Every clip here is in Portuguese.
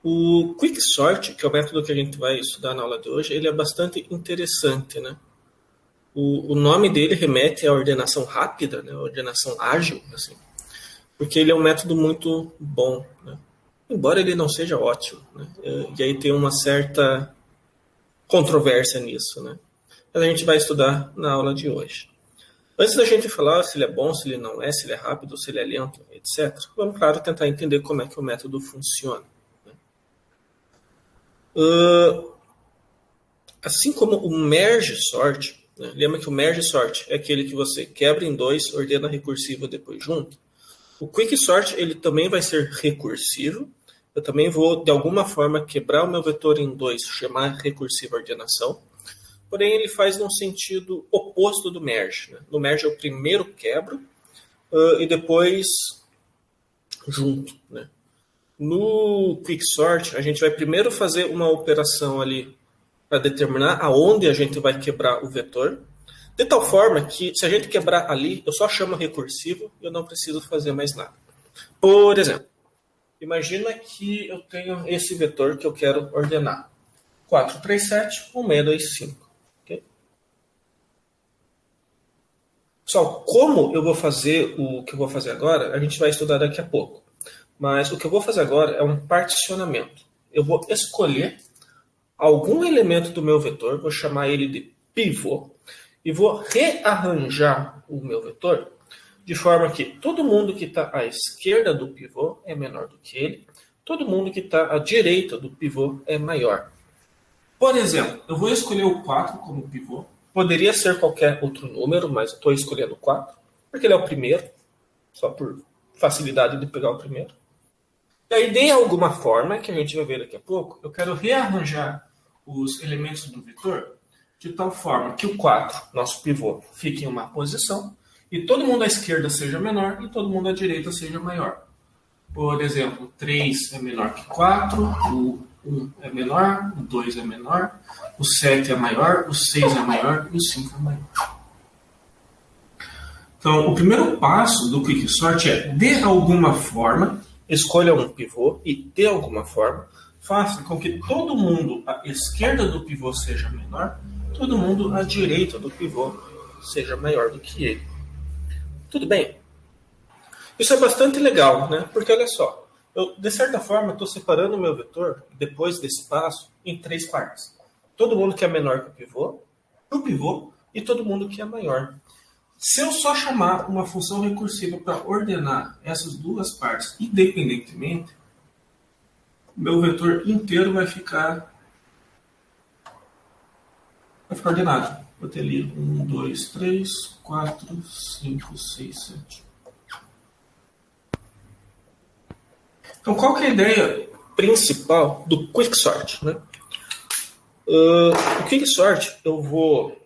O Quicksort, que é o método que a gente vai estudar na aula de hoje, ele é bastante interessante, né? O nome dele remete à ordenação rápida, né? A ordenação ágil, assim, porque ele é um método muito bom, né? Embora ele não seja ótimo, né? E aí tem uma certa controvérsia nisso, né? Mas a gente vai estudar na aula de hoje. Antes da gente falar se ele é bom, se ele não é, se ele é rápido, se ele é lento, etc., vamos, claro, tentar entender como é que o método funciona. Assim como o merge sort, né? Lembra que o merge sort é aquele que você quebra em dois, ordena recursivo depois junto. O quick sort ele também vai ser recursivo. Eu também vou, de alguma forma, quebrar o meu vetor em dois, chamar recursiva ordenação. Porém, ele faz num sentido oposto do merge, né? No merge eu primeiro quebro e depois junto, né? No quicksort, a gente vai primeiro fazer uma operação ali para determinar aonde a gente vai quebrar o vetor, de tal forma que se a gente quebrar ali, eu só chamo recursivo e eu não preciso fazer mais nada. Por exemplo, imagina que eu tenho esse vetor que eu quero ordenar. 4, 3, 7, 1, 6, 2, 5. Okay? Pessoal, como eu vou fazer o que eu vou fazer agora, a gente vai estudar daqui a pouco. Mas o que eu vou fazer agora é um particionamento. Eu vou escolher algum elemento do meu vetor, vou chamar ele de pivô, e vou rearranjar o meu vetor de forma que todo mundo que está à esquerda do pivô é menor do que ele, todo mundo que está à direita do pivô é maior. Por exemplo, eu vou escolher o 4 como pivô, poderia ser qualquer outro número, mas estou escolhendo o 4, porque ele é o primeiro, só por facilidade de pegar o primeiro. E aí, de alguma forma, que a gente vai ver daqui a pouco, eu quero rearranjar os elementos do vetor de tal forma que o 4, nosso pivô, fique em uma posição e todo mundo à esquerda seja menor e todo mundo à direita seja maior. Por exemplo, 3 é menor que 4, o 1 é menor, o 2 é menor, o 7 é maior, o 6 é maior e o 5 é maior. Então, o primeiro passo do quicksort é, de alguma forma, escolha um pivô e, de alguma forma, faça com que todo mundo à esquerda do pivô seja menor, todo mundo à direita do pivô seja maior do que ele. Tudo bem? Isso é bastante legal, né? Porque olha só, eu, de certa forma, estou separando o meu vetor, depois desse passo, em 3 partes. Todo mundo que é menor que o pivô e todo mundo que é maior. Se eu só chamar uma função recursiva para ordenar essas duas partes independentemente, meu vetor inteiro vai ficar ordenado. Vou ter ali 1, 2, 3, 4, 5, 6, 7. Então, qual que é a ideia principal do quicksort, né? O quicksort, eu vou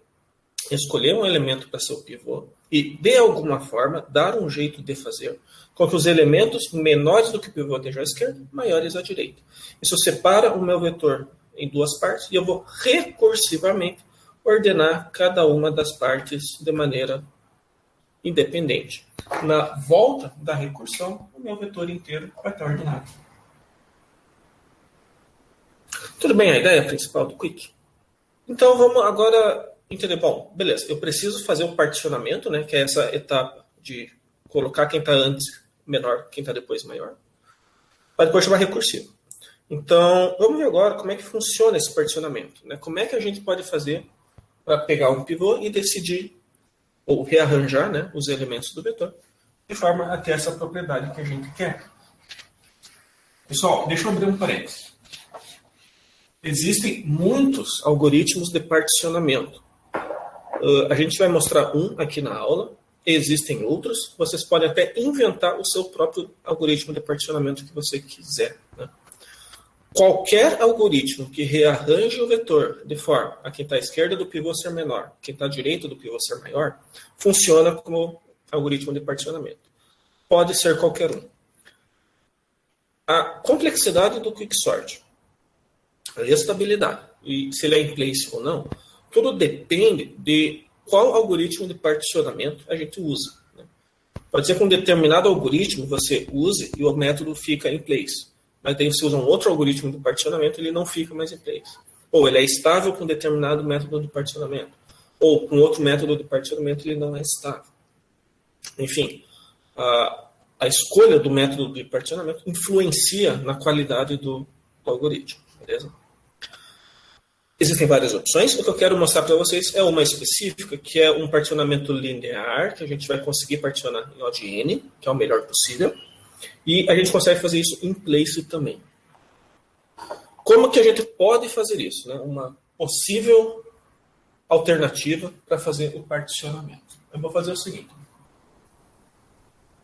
escolher um elemento para ser o pivô e, de alguma forma, dar um jeito de fazer com que os elementos menores do que o pivô estejam à esquerda, maiores à direita. Isso separa o meu vetor em duas partes e eu vou recursivamente ordenar cada uma das partes de maneira independente. Na volta da recursão, o meu vetor inteiro vai estar ordenado. Tudo bem a ideia principal do Quick? Então vamos agora entender. Bom, beleza, eu preciso fazer um particionamento, né, que é essa etapa de colocar quem está antes menor, quem está depois maior, para depois chamar recursivo. Então, vamos ver agora como é que funciona esse particionamento, né? Como é que a gente pode fazer para pegar um pivô e decidir, ou rearranjar, né, os elementos do vetor, de forma a ter essa propriedade que a gente quer. Pessoal, deixa eu abrir um parênteses. Existem muitos algoritmos de particionamento. A gente vai mostrar um aqui na aula. Existem outros. Vocês podem até inventar o seu próprio algoritmo de particionamento que você quiser, né? Qualquer algoritmo que rearranje o vetor de forma a quem está à esquerda do pivô ser menor, quem está à direita do pivô ser maior, funciona como algoritmo de particionamento. Pode ser qualquer um. A complexidade do quicksort, a estabilidade, e se ele é in place ou não, tudo depende de qual algoritmo de particionamento a gente usa, né? Pode ser que um determinado algoritmo você use e o método fica in place. Mas daí você usa um outro algoritmo de particionamento, ele não fica mais em 3. Ou ele é estável com determinado método de particionamento. Ou com outro método de particionamento ele não é estável. Enfim, a escolha do método de particionamento influencia na qualidade do algoritmo. Beleza? Existem várias opções. O que eu quero mostrar para vocês é uma específica, que é um particionamento linear, que a gente vai conseguir particionar em O de n, que é o melhor possível. E a gente consegue fazer isso em place também. Como que a gente pode fazer isso? Né? Uma possível alternativa para fazer o particionamento. Eu vou fazer o seguinte.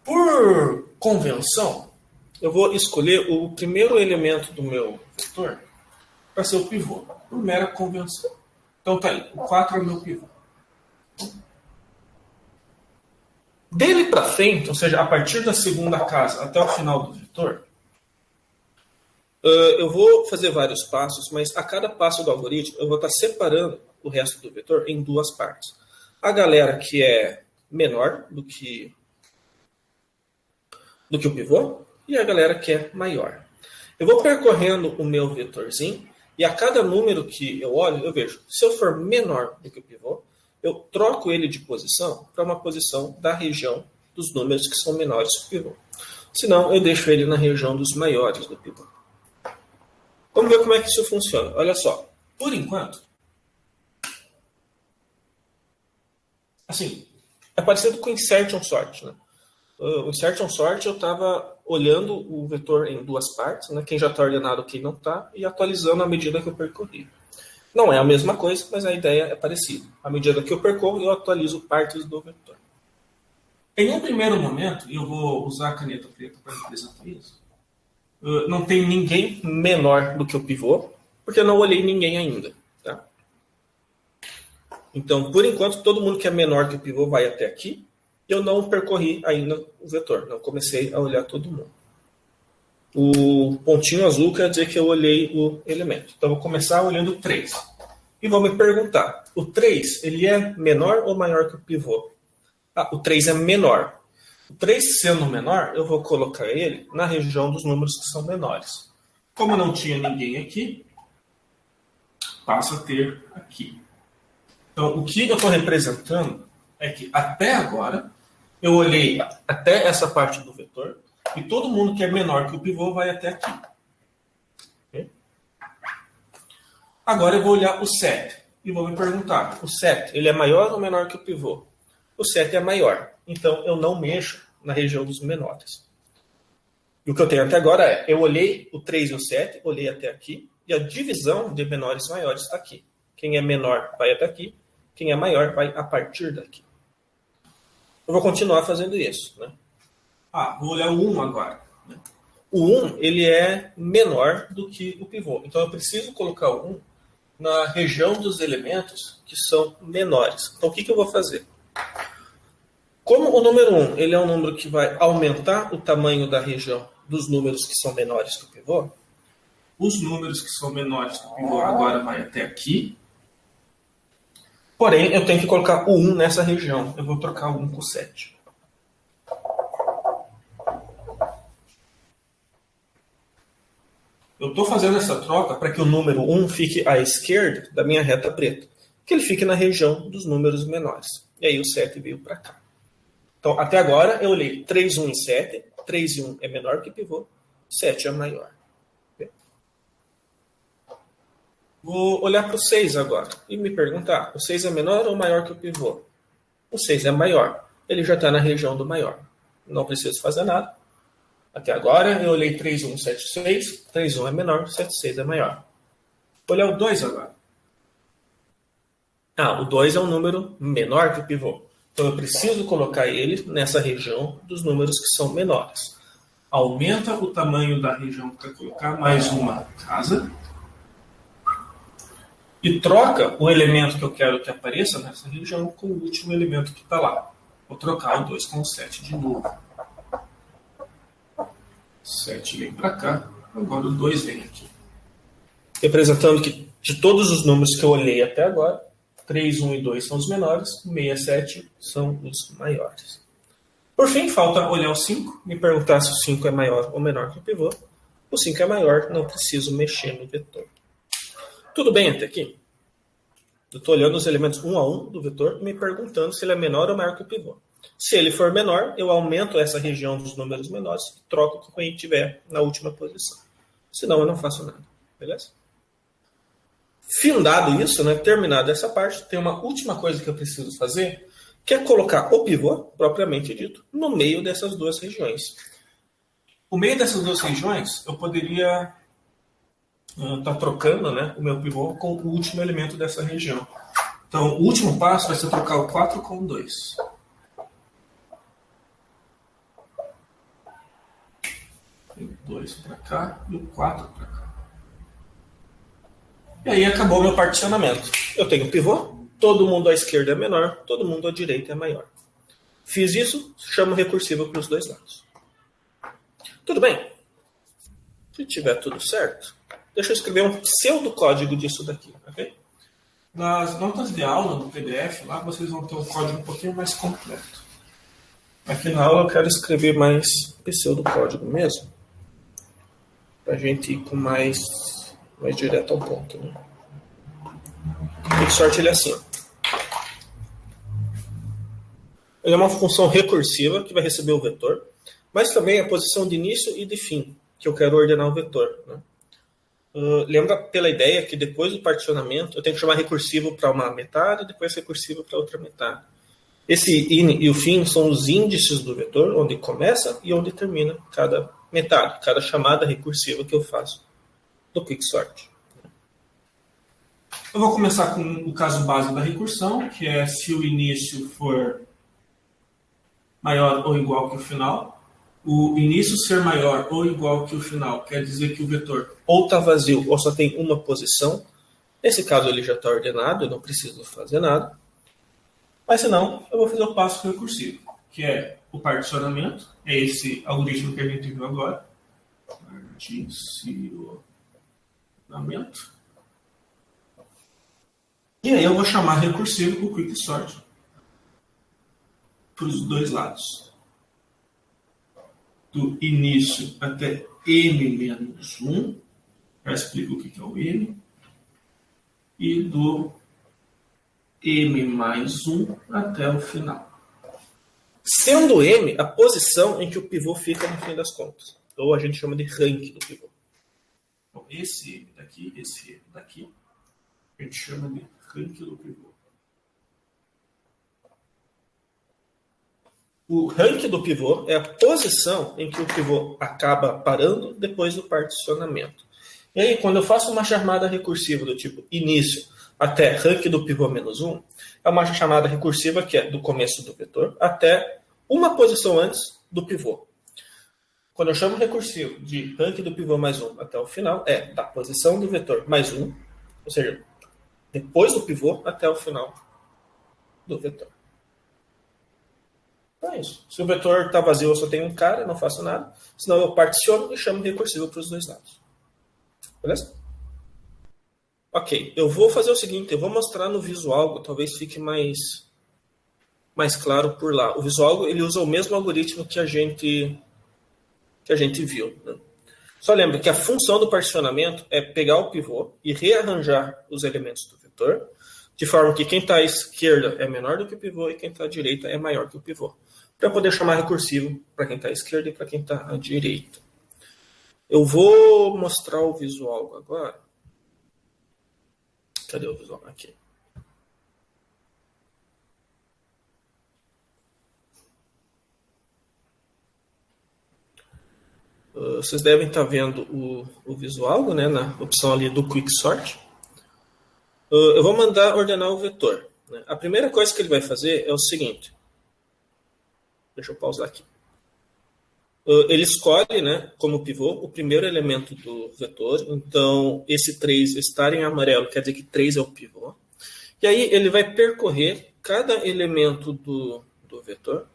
Por convenção, eu vou escolher o primeiro elemento do meu vetor para ser o pivô, por mera convenção. Então tá aí, o 4 é o meu pivô. Dele para frente, ou seja, a partir da segunda casa até o final do vetor, eu vou fazer vários passos, mas a cada passo do algoritmo eu vou estar separando o resto do vetor em duas partes. A galera que é menor do que o pivô e a galera que é maior. Eu vou percorrendo o meu vetorzinho e a cada número que eu olho, eu vejo, se eu for menor do que o pivô, eu troco ele de posição para uma posição da região dos números que são menores que o pivô. Senão, eu deixo ele na região dos maiores do pivô. Vamos ver como é que isso funciona. Olha só, por enquanto, assim, é parecido com insertion sort, né? O insertion sort eu estava olhando o vetor em duas partes, né? Quem já está ordenado, quem não está, e atualizando à medida que eu percorri. Não é a mesma coisa, mas a ideia é parecida. À medida que eu percorro, eu atualizo partes do vetor. Em um primeiro momento, eu vou usar a caneta preta para representar isso. Não tem ninguém menor do que o pivô, porque eu não olhei ninguém ainda. Tá? Então, por enquanto, todo mundo que é menor que o pivô vai até aqui. Eu não percorri ainda o vetor, não comecei a olhar todo mundo. O pontinho azul quer dizer que eu olhei o elemento. Então, eu vou começar olhando o 3. E vou me perguntar, o 3, ele é menor ou maior que o pivô? O 3 é menor. O 3 sendo menor, eu vou colocar ele na região dos números que são menores. Como não tinha ninguém aqui, passa a ter aqui. Então, o que eu estou representando é que até agora, eu olhei até essa parte do vetor e todo mundo que é menor que o pivô vai até aqui. Okay? Agora eu vou olhar o 7 e vou me perguntar, o 7 ele é maior ou menor que o pivô? O 7 é maior, então eu não mexo na região dos menores. E o que eu tenho até agora é, eu olhei o 3 e o 7, olhei até aqui, e a divisão de menores e maiores está aqui. Quem é menor vai até aqui, quem é maior vai a partir daqui. Eu vou continuar fazendo isso. Né? Vou olhar o 1 agora. Né? O 1 ele é menor do que o pivô. Então eu preciso colocar o 1 na região dos elementos que são menores. Então o que eu vou fazer? Como o número 1 ele é um número que vai aumentar o tamanho da região dos números que são menores que o pivô, os números que são menores que o pivô agora vai até aqui. Porém, eu tenho que colocar o 1 nessa região. Eu vou trocar o 1 com o 7. Eu estou fazendo essa troca para que o número 1 fique à esquerda da minha reta preta. Que ele fique na região dos números menores. E aí o 7 veio para cá. Então, até agora, eu olhei 3, 1 e 7. 3 e 1 é menor que pivô. 7 é maior. Vou olhar para o 6 agora e me perguntar, o 6 é menor ou maior que o pivô? O 6 é maior. Ele já está na região do maior. Não preciso fazer nada. Até agora eu olhei 3, 1, 7, 6. 3, 1 é menor, 7, 6 é maior. Vou olhar o 2 agora. O 2 é um número menor que o pivô. Então eu preciso colocar ele nessa região dos números que são menores. Aumenta o tamanho da região para colocar mais uma casa. E troca o elemento que eu quero que apareça nessa região com o último elemento que está lá. Vou trocar o 2 com o 7 de novo. 7 vem para cá, agora o 2 vem aqui. Representando que de todos os números que eu olhei até agora, 3, 1 e 2 são os menores, 6 e 7 são os maiores. Por fim, falta olhar o 5, me perguntar se o 5 é maior ou menor que o pivô. O 5 é maior, não preciso mexer no vetor. Tudo bem até aqui? Eu estou olhando os elementos um a um do vetor e me perguntando se ele é menor ou maior que o pivô. Se ele for menor, eu aumento essa região dos números menores e troco com quem tiver na última posição. Senão eu não faço nada. Beleza? Findado isso, né, terminada essa parte, tem uma última coisa que eu preciso fazer, que é colocar o pivô, propriamente dito, no meio dessas duas regiões. O meio dessas duas regiões, eu poderia estar trocando, né, o meu pivô com o último elemento dessa região. Então, o último passo vai ser trocar o 4 com o 2. O 2 para cá e o 4 para cá. E aí acabou o meu particionamento. Eu tenho pivô, todo mundo à esquerda é menor, todo mundo à direita é maior. Fiz isso, chamo recursivo para os dois lados. Tudo bem? Se tiver tudo certo, deixa eu escrever um pseudocódigo disso daqui, ok? Nas notas de aula do PDF, lá vocês vão ter um código um pouquinho mais completo. Aqui na aula eu quero escrever mais pseudocódigo mesmo, para a gente ir com mais direto ao ponto, né? De sorte ele é assim. Ele é uma função recursiva que vai receber o vetor, mas também a posição de início e de fim, que eu quero ordenar o vetor, né? Lembra pela ideia que depois do particionamento eu tenho que chamar recursivo para uma metade e depois recursivo para outra metade. Esse in e o fim são os índices do vetor, onde começa e onde termina cada metade, cada chamada recursiva que eu faço do quicksort. Eu vou começar com o caso básico da recursão, que é se o início for maior ou igual que o final. O início ser maior ou igual que o final quer dizer que o vetor ou está vazio ou só tem uma posição. Nesse caso ele já está ordenado, eu não preciso fazer nada. Mas se não, eu vou fazer o passo recursivo, que é o particionamento. É esse algoritmo que a gente viu agora. Particionamento. E aí eu vou chamar recursivo o quicksort para os dois lados. Do início até m-1, já explico o que é o m, e do m mais 1 até o final. Sendo m a posição em que o pivô fica no fim das contas. Ou a gente chama de rank do pivô. Então, esse m daqui, esse m daqui, a gente chama de rank do pivô. O rank do pivô é a posição em que o pivô acaba parando depois do particionamento. E aí, quando eu faço uma chamada recursiva do tipo início até rank do pivô menos 1, é uma chamada recursiva que é do começo do vetor até uma posição antes do pivô. Quando eu chamo recursivo de rank do pivô mais 1 até o final, é da posição do vetor mais 1, ou seja, depois do pivô até o final do vetor. Então é isso. Se o vetor está vazio, eu só tenho um cara, eu não faço nada. Senão eu particiono e chamo recursivo para os dois lados. Beleza? Ok, eu vou fazer o seguinte, eu vou mostrar no Visualgo, talvez fique mais claro por lá. O Visualgo, ele usa o mesmo algoritmo que a gente viu, né? Só lembra que a função do particionamento é pegar o pivô e rearranjar os elementos do vetor, de forma que quem está à esquerda é menor do que o pivô e quem está à direita é maior que o pivô, para poder chamar recursivo para quem está à esquerda e para quem está à direita. Eu vou mostrar o Visualgo agora. Cadê o Visualgo? Aqui. Vocês devem estar vendo o Visualgo, né, na opção ali do Quicksort. Eu vou mandar ordenar o vetor, né? A primeira coisa que ele vai fazer é o seguinte. Deixa eu pausar aqui. Ele escolhe, né, como pivô o primeiro elemento do vetor. Então, esse 3 estar em amarelo quer dizer que 3 é o pivô. E aí ele vai percorrer cada elemento do vetor,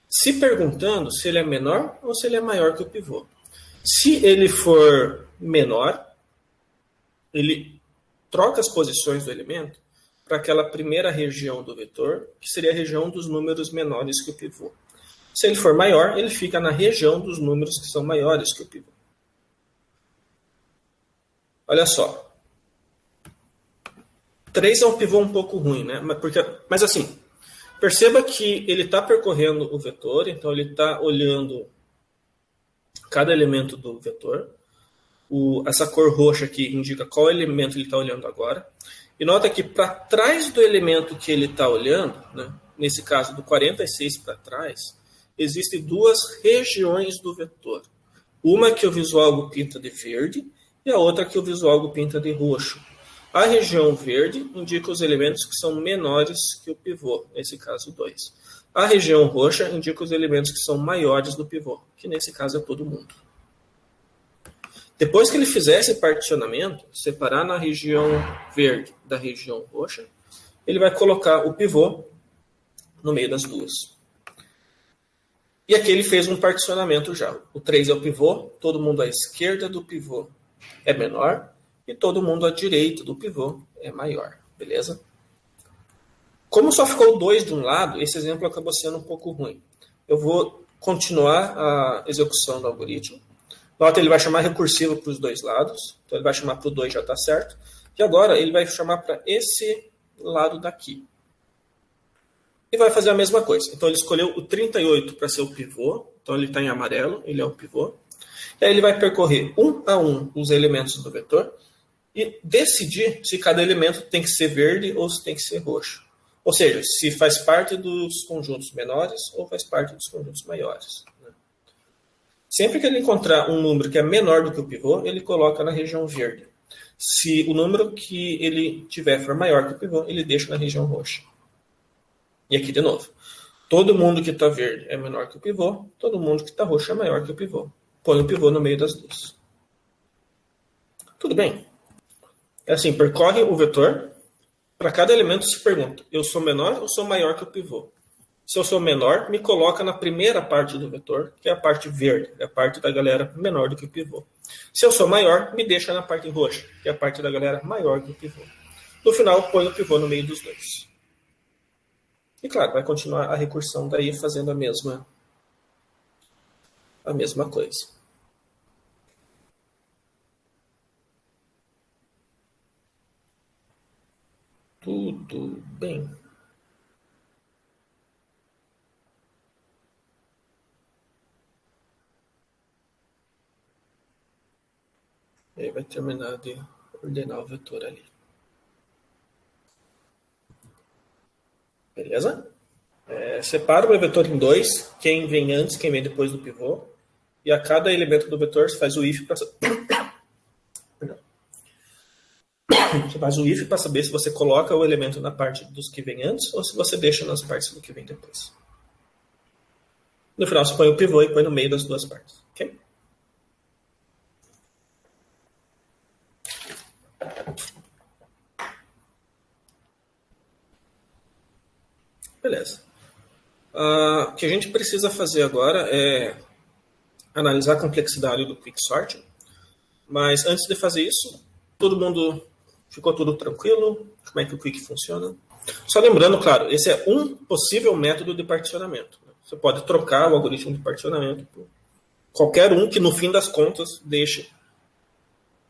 se perguntando se ele é menor ou se ele é maior que o pivô. Se ele for menor, ele troca as posições do elemento para aquela primeira região do vetor, que seria a região dos números menores que o pivô. Se ele for maior, ele fica na região dos números que são maiores que o pivô. Olha só. 3 é um pivô um pouco ruim, né? Mas assim, perceba que ele está percorrendo o vetor, então ele está olhando cada elemento do vetor. Essa cor roxa aqui indica qual elemento ele está olhando agora. E nota que para trás do elemento que ele está olhando, né, nesse caso do 46 para trás, existem duas regiões do vetor. Uma que o visual pinta de verde e a outra que o visual pinta de roxo. A região verde indica os elementos que são menores que o pivô, nesse caso 2. A região roxa indica os elementos que são maiores do pivô, que nesse caso é todo mundo. Depois que ele fizer esse particionamento, separar na região verde da região roxa, ele vai colocar o pivô no meio das duas. E aqui ele fez um particionamento já. O 3 é o pivô, todo mundo à esquerda do pivô é menor, e todo mundo à direita do pivô é maior, beleza? Como só ficou 2 de um lado, esse exemplo acabou sendo um pouco ruim. Eu vou continuar a execução do algoritmo. Nota, ele vai chamar recursivo para os dois lados. Então, ele vai chamar para o 2, já está certo. E agora, ele vai chamar para esse lado daqui. E vai fazer a mesma coisa. Então, ele escolheu o 38 para ser o pivô. Então, ele está em amarelo, ele é o pivô. E aí, ele vai percorrer um a um os elementos do vetor e decidir se cada elemento tem que ser verde ou se tem que ser roxo. Ou seja, se faz parte dos conjuntos menores ou faz parte dos conjuntos maiores. Sempre que ele encontrar um número que é menor do que o pivô, ele coloca na região verde. Se o número que ele tiver for maior que o pivô, ele deixa na região roxa. E aqui de novo. Todo mundo que está verde é menor que o pivô, todo mundo que está roxo é maior que o pivô. Põe o pivô no meio das duas. Tudo bem? É assim, percorre o vetor. Para cada elemento se pergunta, eu sou menor ou sou maior que o pivô? Se eu sou menor, me coloca na primeira parte do vetor, que é a parte verde, é a parte da galera menor do que o pivô. Se eu sou maior, me deixa na parte roxa, que é a parte da galera maior que o pivô. No final, põe o pivô no meio dos dois. E claro, vai continuar a recursão daí fazendo a mesma coisa. Tudo bem. Aí vai terminar de ordenar o vetor ali. Beleza? Separa o meu vetor em 2, quem vem antes, quem vem depois do pivô. E a cada elemento do vetor você faz o if para você faz o if para saber se você coloca o elemento na parte dos que vem antes ou se você deixa nas partes do que vem depois. No final você põe o pivô e põe no meio das duas partes. Ok? Beleza. O que a gente precisa fazer agora é analisar a complexidade do quicksort. Mas antes de fazer isso, todo mundo ficou tudo tranquilo? Como é que o quick funciona? Só lembrando, claro, esse é um possível método de particionamento. Você pode trocar o algoritmo de particionamento por qualquer um que, no fim das contas, deixe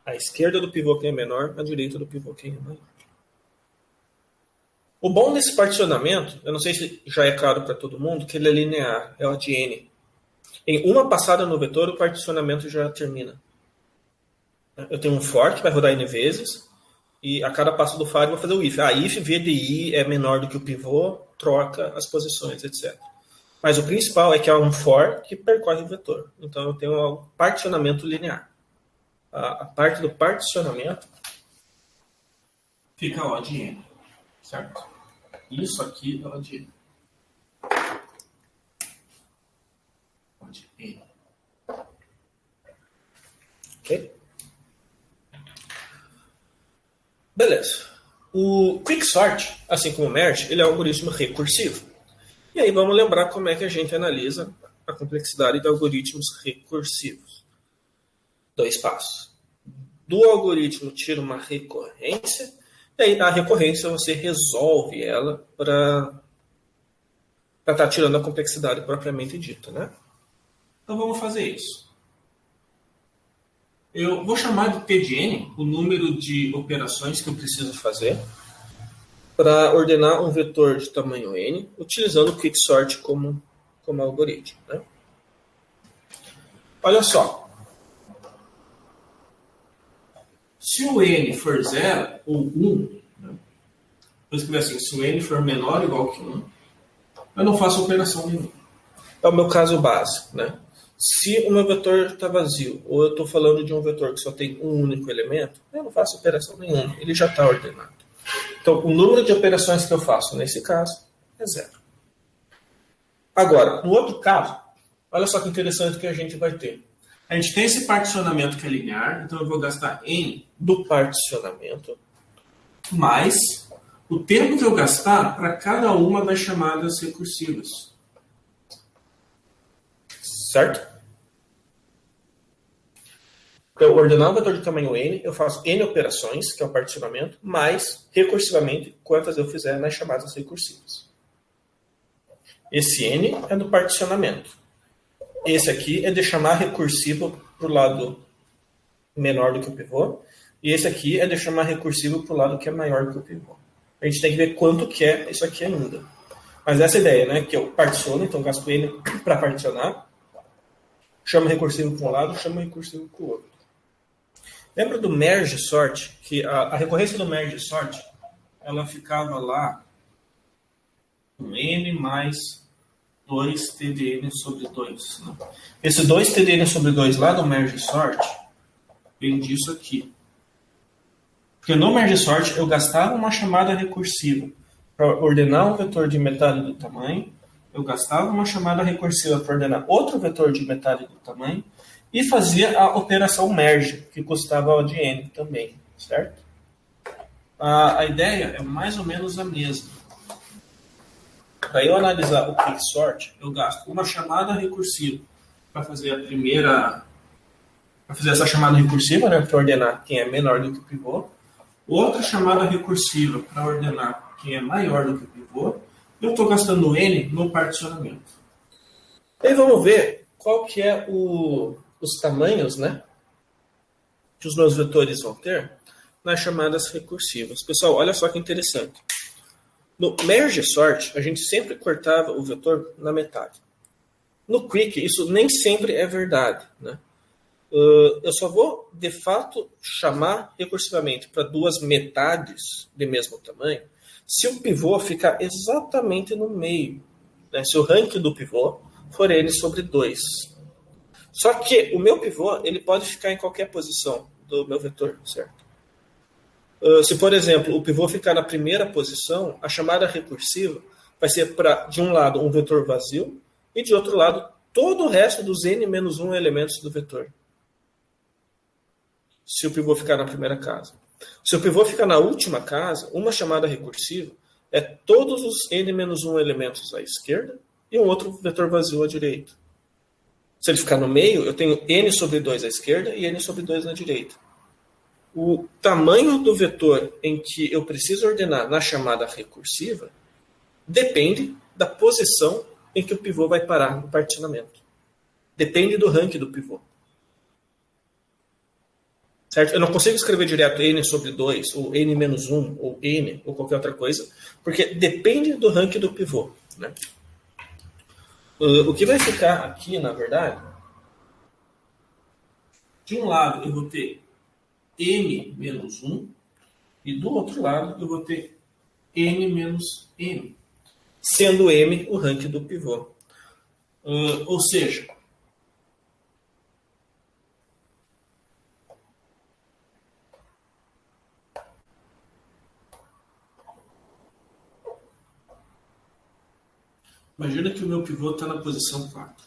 a esquerda do pivô quem é menor, a direita do pivô quem é maior. O bom desse particionamento, eu não sei se já é claro para todo mundo, que ele é linear, é o de n. Em uma passada no vetor, o particionamento já termina. Eu tenho um for que vai rodar n vezes, e a cada passo do for eu vou fazer o if. If v de i é menor do que o pivô, troca as posições, etc. Mas o principal é que é um for que percorre o vetor. Então eu tenho um particionamento linear. A parte do particionamento fica O de n, certo? Isso aqui é O de n. O de n. Ok? Beleza. O quicksort, assim como o merge, ele é um algoritmo recursivo. E aí vamos lembrar como é que a gente analisa a complexidade de algoritmos recursivos. 2 passos. Do algoritmo tira uma recorrência, e aí a recorrência você resolve ela para estar tirando a complexidade propriamente dita, né? Então vamos fazer isso. Eu vou chamar de T de N o número de operações que eu preciso fazer para ordenar um vetor de tamanho N, utilizando o Quicksort como algoritmo. Né? Olha só. Se o N for 0 ou 1, né? Vou escrever assim, se o N for menor ou igual que 1, eu não faço operação nenhuma. É o meu caso básico. Né? Se o meu vetor está vazio, ou eu estou falando de um vetor que só tem um único elemento, eu não faço operação nenhuma, ele já está ordenado. Então, o número de operações que eu faço nesse caso é 0. Agora, no outro caso, olha só que interessante que a gente vai ter. A gente tem esse particionamento que é linear, então eu vou gastar N do particionamento, mais o tempo que eu gastar para cada uma das chamadas recursivas. Certo? Então, ordenar um vetor de tamanho N, eu faço N operações, que é o particionamento, mais, recursivamente, quantas eu fizer nas chamadas recursivas. Esse N é do particionamento. Esse aqui é de chamar recursivo para o lado menor do que o pivô. E esse aqui é de chamar recursivo para o lado que é maior que o pivô. A gente tem que ver quanto que é isso aqui ainda. Mas essa ideia, né? Que eu particiono, então gasto N para particionar. Chamo recursivo para um lado, chamo recursivo para o outro. Lembra do merge sort? Que a recorrência do merge sort, ela ficava lá com N mais 2 TDN sobre 2. Né? Esse 2 TDN sobre 2 lá do merge sort vem disso aqui. Porque no merge sort eu gastava uma chamada recursiva para ordenar um vetor de metade do tamanho, eu gastava uma chamada recursiva para ordenar outro vetor de metade do tamanho, e fazia a operação merge, que custava de N também, certo? A ideia é mais ou menos a mesma. Para eu analisar o quicksort, eu gasto uma chamada recursiva para fazer a primeira... para fazer essa chamada recursiva, né, para ordenar quem é menor do que o pivô. Outra chamada recursiva para ordenar quem é maior do que o pivô. Eu estou gastando N no particionamento. E vamos ver qual que é os tamanhos, né, que os meus vetores vão ter nas chamadas recursivas. Pessoal, olha só que interessante. No merge sort, a gente sempre cortava o vetor na metade. No quick, isso nem sempre é verdade. Né? Eu só vou, de fato, chamar recursivamente para duas metades de mesmo tamanho se o pivô ficar exatamente no meio. Né? Se o rank do pivô for N sobre 2. Só que o meu pivô ele pode ficar em qualquer posição do meu vetor, certo? Se, por exemplo, o pivô ficar na primeira posição, a chamada recursiva vai ser para, de um lado, um vetor vazio e, de outro lado, todo o resto dos n-1 elementos do vetor. Se o pivô ficar na primeira casa. Se o pivô ficar na última casa, uma chamada recursiva é todos os n-1 elementos à esquerda e um outro vetor vazio à direita. Se ele ficar no meio, eu tenho n sobre 2 à esquerda e n sobre 2 na direita. O tamanho do vetor em que eu preciso ordenar na chamada recursiva depende da posição em que o pivô vai parar no particionamento. Depende do rank do pivô. Certo? Eu não consigo escrever direto n sobre 2, ou n-1, ou n, ou qualquer outra coisa, porque depende do rank do pivô. Né? O que vai ficar aqui, na verdade, de um lado eu vou ter m-1, e do outro lado eu vou ter n-m, sendo m o rank do pivô. Ou seja, imagina que o meu pivô está na posição 4.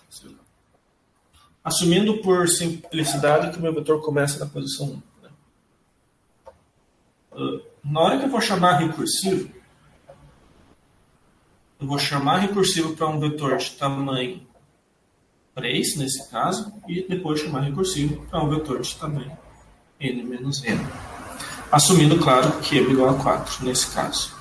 Assumindo por simplicidade que o meu vetor começa na posição 1. Né? Na hora que eu vou chamar recursivo, eu vou chamar recursivo para um vetor de tamanho 3, nesse caso, e depois chamar recursivo para um vetor de tamanho n-n. Assumindo, claro, que m igual a 4, nesse caso.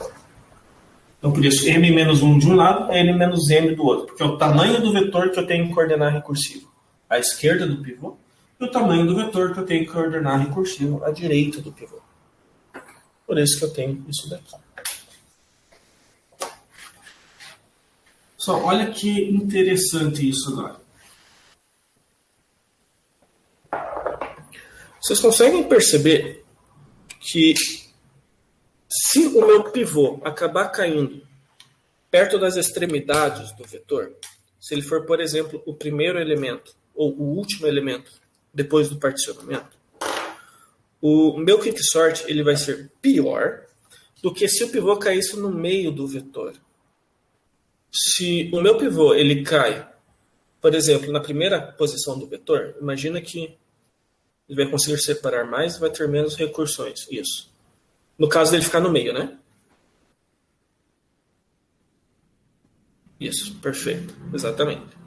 Então, por isso, m-1 de um lado é n-m do outro, porque é o tamanho do vetor que eu tenho que coordenar recursivo. À esquerda do pivô e o tamanho do vetor que eu tenho que ordenar recursivo à direita do pivô. Por isso que eu tenho isso daqui. Só olha que interessante isso agora. Vocês conseguem perceber que se o meu pivô acabar caindo perto das extremidades do vetor, se ele for, por exemplo, o primeiro elemento ou o último elemento depois do particionamento, o meu quicksort ele vai ser pior do que se o pivô caísse no meio do vetor. Se o meu pivô ele cai, por exemplo, na primeira posição do vetor, imagina que ele vai conseguir separar mais e vai ter menos recursões. Isso. No caso dele ficar no meio, né? Isso, perfeito. Exatamente.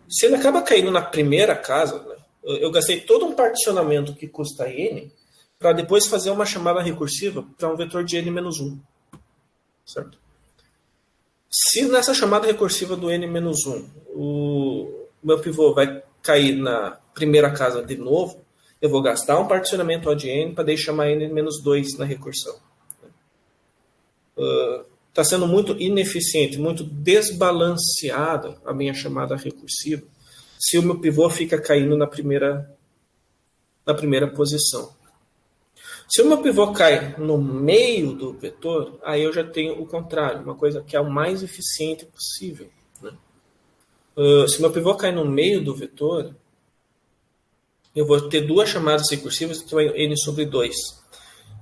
Se ele acaba caindo na primeira casa, né, eu gastei todo um particionamento que custa n para depois fazer uma chamada recursiva para um vetor de n-1. Certo? Se nessa chamada recursiva do n-1 o meu pivô vai cair na primeira casa de novo, eu vou gastar um particionamento O de n para deixar chamar n-2 na recursão. Está sendo muito ineficiente, muito desbalanceada a minha chamada recursiva se o meu pivô fica caindo na primeira posição. Se o meu pivô cai no meio do vetor, aí eu já tenho o contrário, uma coisa que é o mais eficiente possível. Né? Se o meu pivô cai no meio do vetor, eu vou ter duas chamadas recursivas, então é n sobre 2.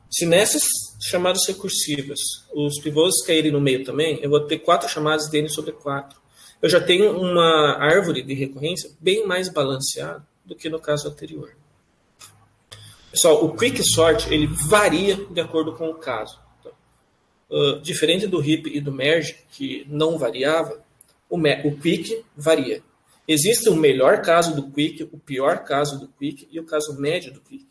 Se nessas chamadas recursivas os pivôs caírem no meio também, eu vou ter 4 chamadas de n sobre 4. Eu já tenho uma árvore de recorrência bem mais balanceada do que no caso anterior. Pessoal, o quicksort ele varia de acordo com o caso. Diferente do heap e do merge, que não variava, o quick varia. Existe o melhor caso do quick, o pior caso do quick e o caso médio do quick.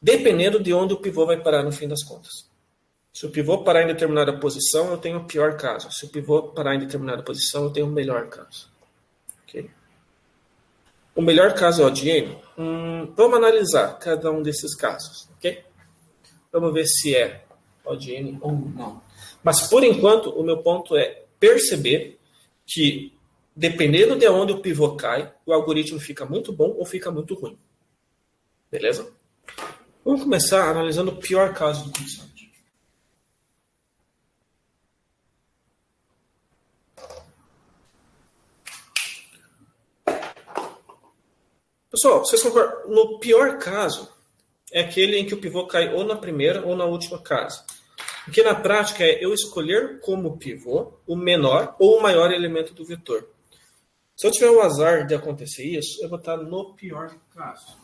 Dependendo de onde o pivô vai parar no fim das contas. Se o pivô parar em determinada posição, eu tenho o pior caso. Se o pivô parar em determinada posição, eu tenho o melhor caso. Okay? O melhor caso é o de n. Vamos analisar cada um desses casos. Okay? Vamos ver se é o de n ou não. Mas, por enquanto, o meu ponto é perceber que, dependendo de onde o pivô cai, o algoritmo fica muito bom ou fica muito ruim. Beleza? Vamos começar analisando o pior caso do quicksort. Pessoal, vocês concordam? No pior caso, é aquele em que o pivô cai ou na primeira ou na última casa. Porque na prática é eu escolher como pivô o menor ou o maior elemento do vetor. Se eu tiver o azar de acontecer isso, eu vou estar no pior caso.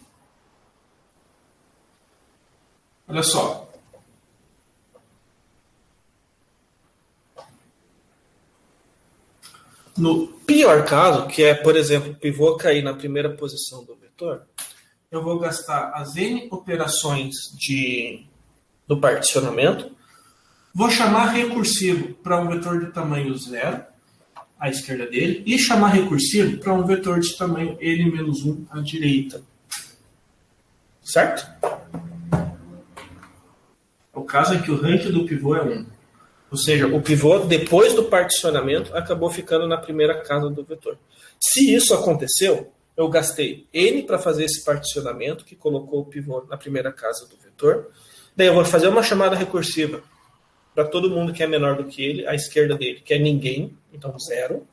Olha só. No pior caso, que é, por exemplo, o pivô cair na primeira posição do vetor, eu vou gastar as n operações do particionamento, vou chamar recursivo para um vetor de tamanho 0, à esquerda dele, e chamar recursivo para um vetor de tamanho n-1 à direita. Certo? É o caso em que o rank do pivô é 1. Ou seja, o pivô, depois do particionamento, acabou ficando na primeira casa do vetor. Se isso aconteceu, eu gastei n para fazer esse particionamento, que colocou o pivô na primeira casa do vetor. Daí eu vou fazer uma chamada recursiva para todo mundo que é menor do que ele, à esquerda dele, que é ninguém, então 0.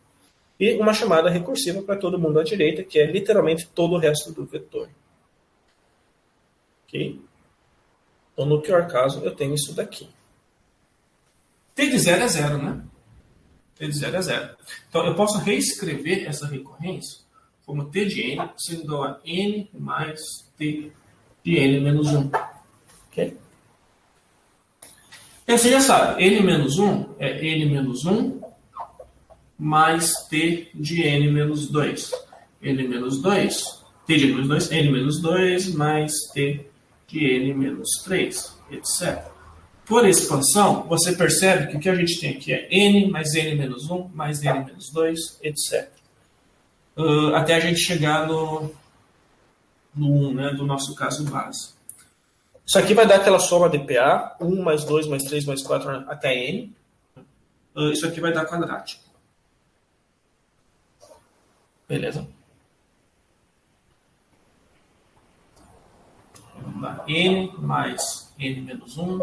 E uma chamada recursiva para todo mundo à direita, que é literalmente todo o resto do vetor. Ok? Então, no pior caso, eu tenho isso daqui. T de 0 é 0, né? T de 0 é 0. Então, eu posso reescrever essa recorrência como T de n, sendo igual a n mais T de n menos 1. Ok? E você já sabe, n menos 1 é n menos 1 mais T de n menos 2. N menos 2, T de n menos 2, n menos 2 mais T de n menos 3, etc. Por expansão, você percebe que o que a gente tem aqui é n mais n menos 1 mais n menos 2, etc. até a gente chegar no 1, né, do nosso caso base. Isso aqui vai dar aquela soma de PA, 1 mais 2 mais 3 mais 4 até N. Isso aqui vai dar quadrático. Beleza? Vamos dar N mais N menos 1,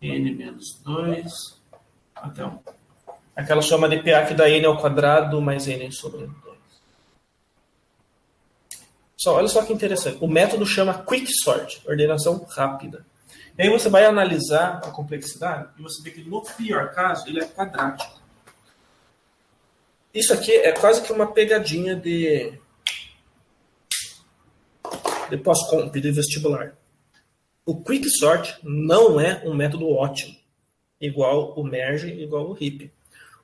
N menos 2, até 1. Aquela soma de PA que dá N ao quadrado mais N sobre 2. Olha só que interessante. O método chama Quicksort, ordenação rápida. E aí você vai analisar a complexidade e você vê que no pior caso ele é quadrático. Isso aqui é quase que uma pegadinha de pós-comp, de vestibular. O Quicksort não é um método ótimo, igual o Merge, igual o RIP.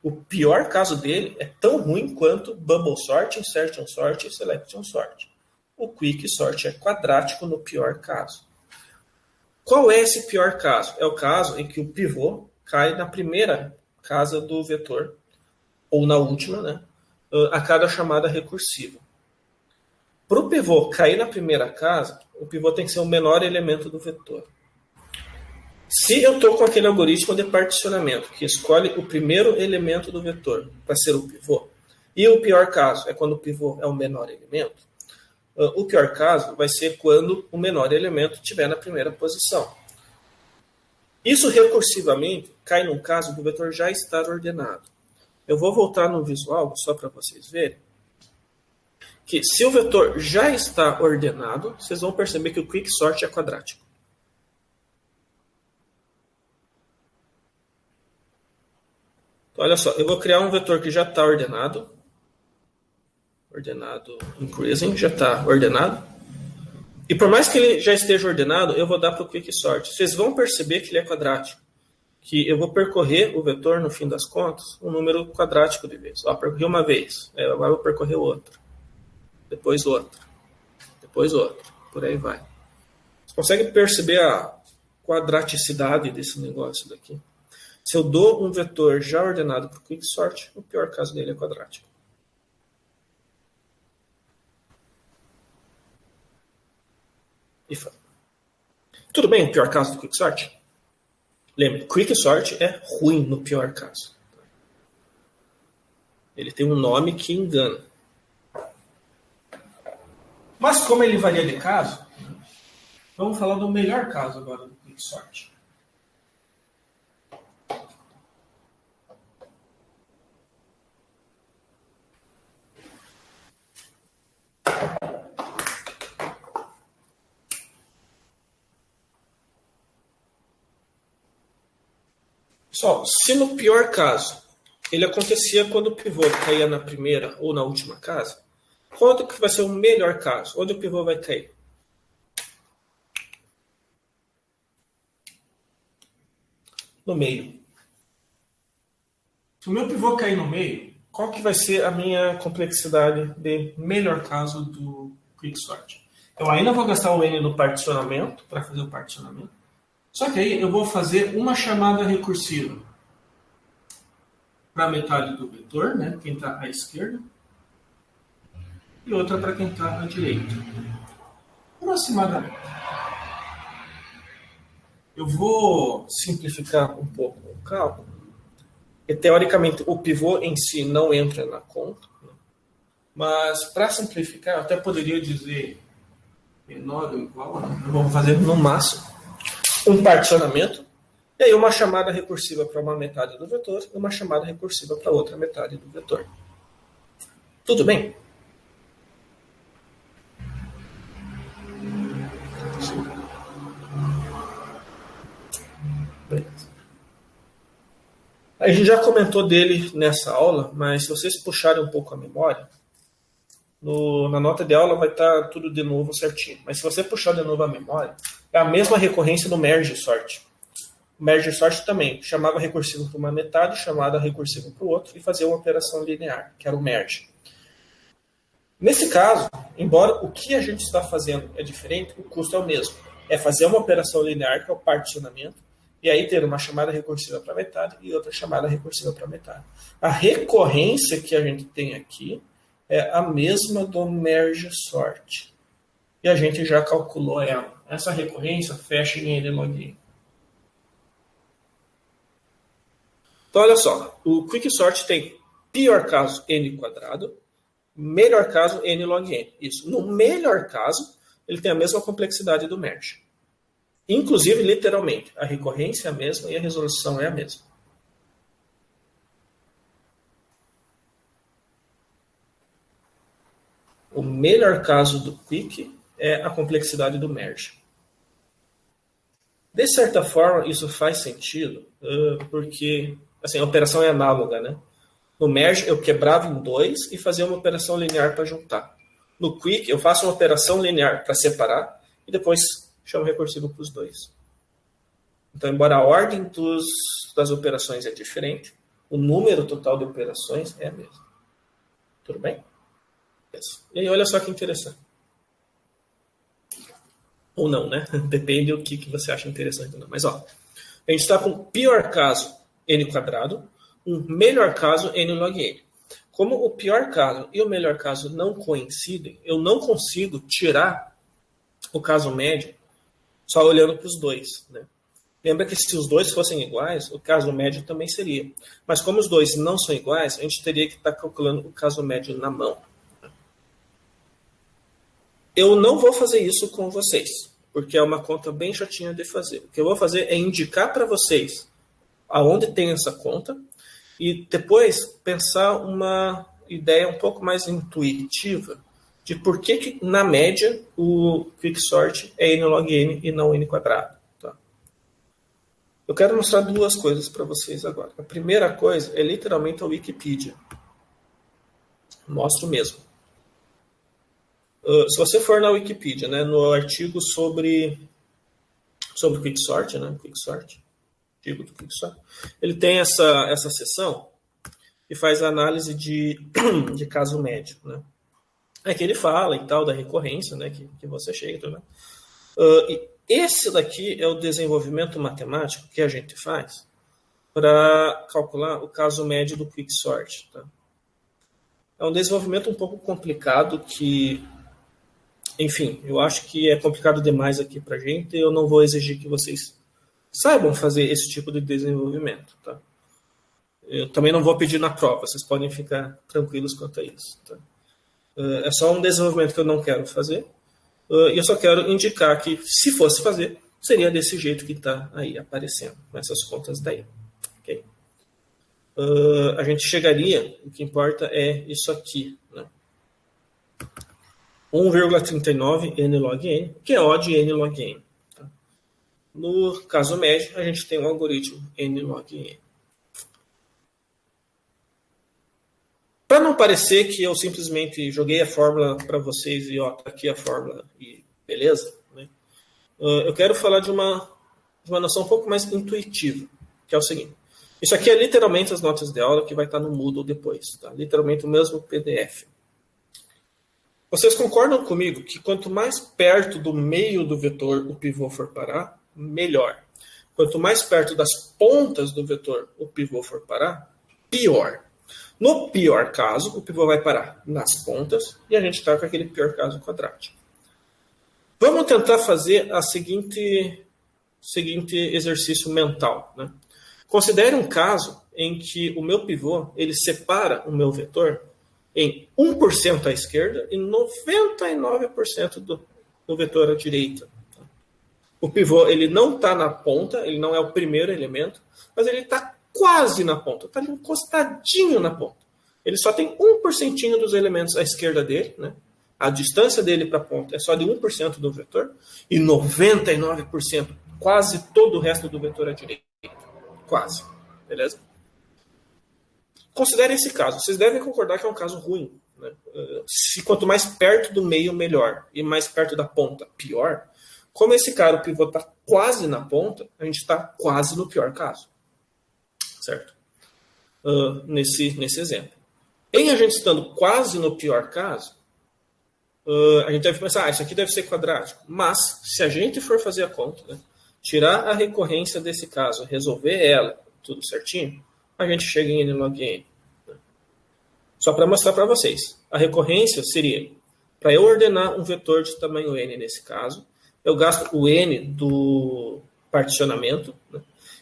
O pior caso dele é tão ruim quanto Bubble Sort, Insertion Sort e Selection Sort. O Quicksort é quadrático no pior caso. Qual é esse pior caso? É o caso em que o pivô cai na primeira casa do vetor, ou na última, né, a cada chamada recursiva. Para o pivô cair na primeira casa, o pivô tem que ser o menor elemento do vetor. Se eu estou com aquele algoritmo de particionamento, que escolhe o primeiro elemento do vetor para ser o pivô, e o pior caso é quando o pivô é o menor elemento, o pior caso vai ser quando o menor elemento estiver na primeira posição. Isso recursivamente cai num caso do vetor já estar ordenado. Eu vou voltar no visual só para vocês verem que se o vetor já está ordenado, vocês vão perceber que o quicksort é quadrático. Então, olha só, eu vou criar um vetor que já está ordenado increasing, já está ordenado. E por mais que ele já esteja ordenado, eu vou dar para o quicksort. Vocês vão perceber que ele é quadrático. Que eu vou percorrer o vetor, no fim das contas, um número quadrático de vezes. Percorri uma vez, agora eu vou percorrer outra. Depois outra. Depois outra. Por aí vai. Você consegue perceber a quadraticidade desse negócio daqui? Se eu dou um vetor já ordenado para o quicksort, o pior caso dele é quadrático. Tudo bem o pior caso do quicksort? Lembre, quicksort é ruim no pior caso. Ele tem um nome que engana. Mas como ele varia de caso, vamos falar do melhor caso agora do quicksort. Pessoal, se no pior caso ele acontecia quando o pivô caía na primeira ou na última casa, qual que vai ser o melhor caso? Onde o pivô vai cair? No meio. Se o meu pivô cair no meio, qual que vai ser a minha complexidade de melhor caso do quicksort? Eu ainda vou gastar o N no particionamento, para fazer o particionamento. Só que aí eu vou fazer uma chamada recursiva para a metade do vetor, né, quem está à esquerda, e outra para quem está à direita. Aproximadamente. Eu vou simplificar um pouco o cálculo. E, teoricamente, o pivô em si não entra na conta, né? Mas, para simplificar, eu até poderia dizer menor ou igual, né? Eu vou fazer no máximo um particionamento, e aí uma chamada recursiva para uma metade do vetor e uma chamada recursiva para outra metade do vetor. Tudo bem? Beleza. A gente já comentou dele nessa aula, mas se vocês puxarem um pouco a memória, na nota de aula vai estar tudo de novo certinho. Mas se você puxar de novo a memória, é a mesma recorrência do merge sort. O merge sort também chamava recursivo para uma metade, chamada recursivo para o outro, e fazia uma operação linear, que era o merge. Nesse caso, embora o que a gente está fazendo é diferente, o custo é o mesmo. É fazer uma operação linear, que é o particionamento, e aí ter uma chamada recursiva para metade e outra chamada recursiva para metade. A recorrência que a gente tem aqui é a mesma do merge sort. E a gente já calculou ela. Essa recorrência fecha em n log n. Então, olha só. O quicksort tem pior caso n quadrado, melhor caso n log n. Isso. No melhor caso, ele tem a mesma complexidade do merge. Inclusive, literalmente, a recorrência é a mesma e a resolução é a mesma. O melhor caso do quick é a complexidade do merge. De certa forma, isso faz sentido, porque assim, a operação é análoga, né? No merge, eu quebrava em dois e fazia uma operação linear para juntar. No quick, eu faço uma operação linear para separar e depois chamo recursivo para os dois. Então, embora a ordem das operações é diferente, o número total de operações é a mesma. Tudo bem? E aí, olha só que interessante. Ou não, né? Depende do que você acha interessante ou não. Mas, ó, a gente está com o pior caso n quadrado, um melhor caso n log n. Como o pior caso e o melhor caso não coincidem, eu não consigo tirar o caso médio só olhando para os dois, né? Lembra que se os dois fossem iguais, o caso médio também seria. Mas como os dois não são iguais, a gente teria que estar calculando o caso médio na mão. Eu não vou fazer isso com vocês, porque é uma conta bem chatinha de fazer. O que eu vou fazer é indicar para vocês aonde tem essa conta e depois pensar uma ideia um pouco mais intuitiva de por que na média, o quicksort é n log n e não n quadrado. Tá? Eu quero mostrar duas coisas para vocês agora. A primeira coisa é literalmente a Wikipedia. Mostro mesmo. Se você for na Wikipedia, né, no artigo sobre quicksort, né, artigo do quicksort, ele tem essa seção que faz a análise de caso médio, né? É que ele fala e tal da recorrência, né, que você chega, né? E esse daqui é o desenvolvimento matemático que a gente faz para calcular o caso médio do quicksort, tá? É um desenvolvimento um pouco complicado que, enfim, eu acho que é complicado demais aqui para a gente e eu não vou exigir que vocês saibam fazer esse tipo de desenvolvimento, tá? Eu também não vou pedir na prova, vocês podem ficar tranquilos quanto a isso, tá? É só um desenvolvimento que eu não quero fazer e eu só quero indicar que, se fosse fazer, seria desse jeito que está aí aparecendo, com essas contas daí. Okay? A gente chegaria, o que importa é isso aqui, né? 1,39 n log n, que é O de n log n. Tá? No caso médio, a gente tem um algoritmo n log n. Para não parecer que eu simplesmente joguei a fórmula para vocês e ó, tá aqui a fórmula e beleza, né? Eu quero falar de uma noção um pouco mais intuitiva, que é o seguinte. Isso aqui é literalmente as notas de aula que vai estar no Moodle depois, tá? Literalmente o mesmo PDF. Vocês concordam comigo que quanto mais perto do meio do vetor o pivô for parar, melhor. Quanto mais perto das pontas do vetor o pivô for parar, pior. No pior caso, o pivô vai parar nas pontas e a gente está com aquele pior caso quadrático. Vamos tentar fazer a seguinte exercício mental, né? Considere um caso em que o meu pivô ele separa o meu vetor em 1% à esquerda e 99% do vetor à direita. O pivô ele não está na ponta, ele não é o primeiro elemento, mas ele está quase na ponta, está encostadinho na ponta. Ele só tem 1% dos elementos à esquerda dele, né? A distância dele para a ponta é só de 1% do vetor, e 99%, quase todo o resto do vetor à direita. Quase. Beleza? Considere esse caso. Vocês devem concordar que é um caso ruim, né? Se quanto mais perto do meio, melhor. E mais perto da ponta, pior. Como esse cara, o pivô está quase na ponta, a gente está quase no pior caso. Certo? Nesse exemplo. Em a gente estando quase no pior caso, a gente deve pensar, isso aqui deve ser quadrático. Mas, se a gente for fazer a conta, né, tirar a recorrência desse caso, resolver ela, tudo certinho, a gente chega em n log n. Só para mostrar para vocês. A recorrência seria, para eu ordenar um vetor de tamanho n nesse caso, eu gasto o n do particionamento, né?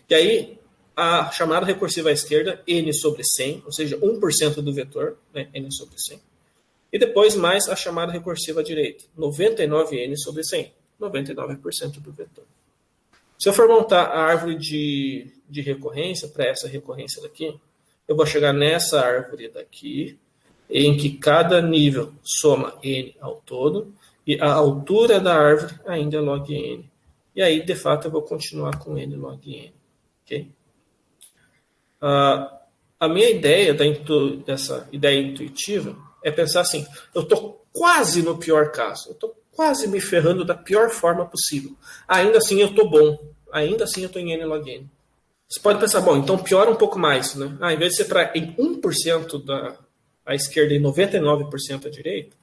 E aí a chamada recursiva à esquerda, n sobre 100, ou seja, 1% do vetor, né? N sobre 100. E depois mais a chamada recursiva à direita, 99n sobre 100, 99% do vetor. Se eu for montar a árvore de recorrência, para essa recorrência daqui, eu vou chegar nessa árvore daqui, em que cada nível soma n ao todo, e a altura da árvore ainda é log n. E aí, de fato, eu vou continuar com n log n. Okay? A minha ideia dessa ideia intuitiva é pensar assim, eu estou quase no pior caso, eu estou quase me ferrando da pior forma possível. Ainda assim eu estou bom, ainda assim eu estou em n log n. Você pode pensar, bom, então piora um pouco mais, né? Em vez de ser para em 1% à esquerda e 99% à direita,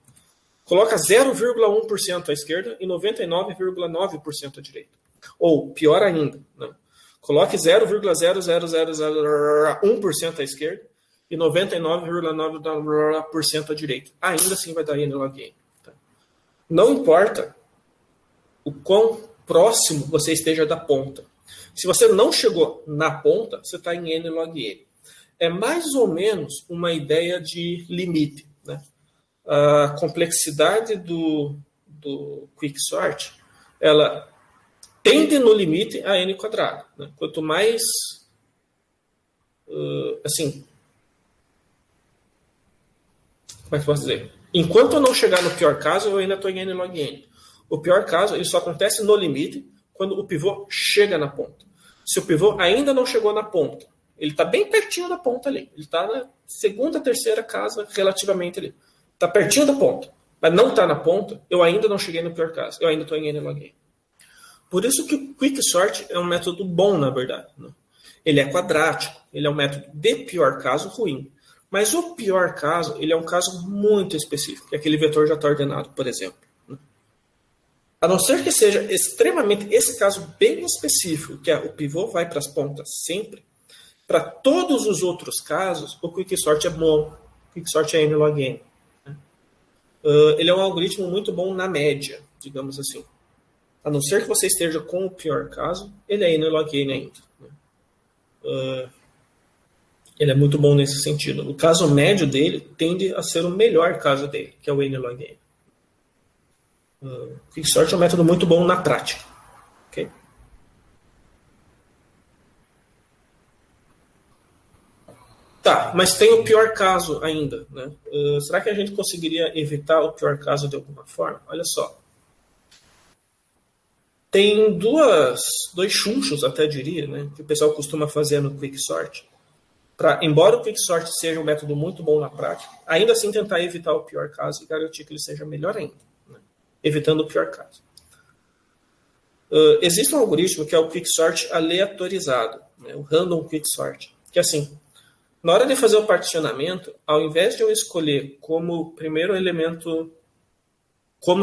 coloca 0,1% à esquerda e 99,9% à direita. Ou, pior ainda, né? Coloque 0,00001% à esquerda e 99,9% à direita. Ainda assim vai dar n log n. Tá? Não importa o quão próximo você esteja da ponta. Se você não chegou na ponta, você está em n log n. É mais ou menos uma ideia de limite, né? A complexidade do quicksort, ela tende no limite a n quadrado. Né? Quanto mais, assim, como é que eu posso dizer? Enquanto eu não chegar no pior caso, eu ainda estou em n log n. O pior caso, ele só acontece no limite quando o pivô chega na ponta. Se o pivô ainda não chegou na ponta, ele está bem pertinho da ponta ali. Ele está na segunda, terceira casa, relativamente ali. Está pertinho da ponta, mas não está na ponta, eu ainda não cheguei no pior caso. Eu ainda estou em n log n. Por isso que o quicksort é um método bom, na verdade. Né? Ele é quadrático, ele é um método de pior caso ruim. Mas o pior caso, ele é um caso muito específico, que aquele vetor já está ordenado, por exemplo. Né? A não ser que seja extremamente esse caso bem específico, que é o pivô vai para as pontas sempre, para todos os outros casos, o quicksort é bom. O quicksort é n log n. Né? Ele é um algoritmo muito bom na média, digamos assim. A não ser que você esteja com o pior caso, ele é n log n ainda. Né? Ele é muito bom nesse sentido. O caso médio dele tende a ser o melhor caso dele, que é o n log n. O quicksort é um método muito bom na prática. Okay? Tá, mas tem o pior caso ainda. Né? Será que a gente conseguiria evitar o pior caso de alguma forma? Olha só. Tem dois chunchos, até diria, né, que o pessoal costuma fazer no quicksort. Embora o quicksort seja um método muito bom na prática, ainda assim tentar evitar o pior caso e garantir que ele seja melhor ainda, né, evitando o pior caso. Existe um algoritmo que é o quicksort aleatorizado, né, o random quicksort, que é assim, na hora de fazer o particionamento, ao invés de eu escolher como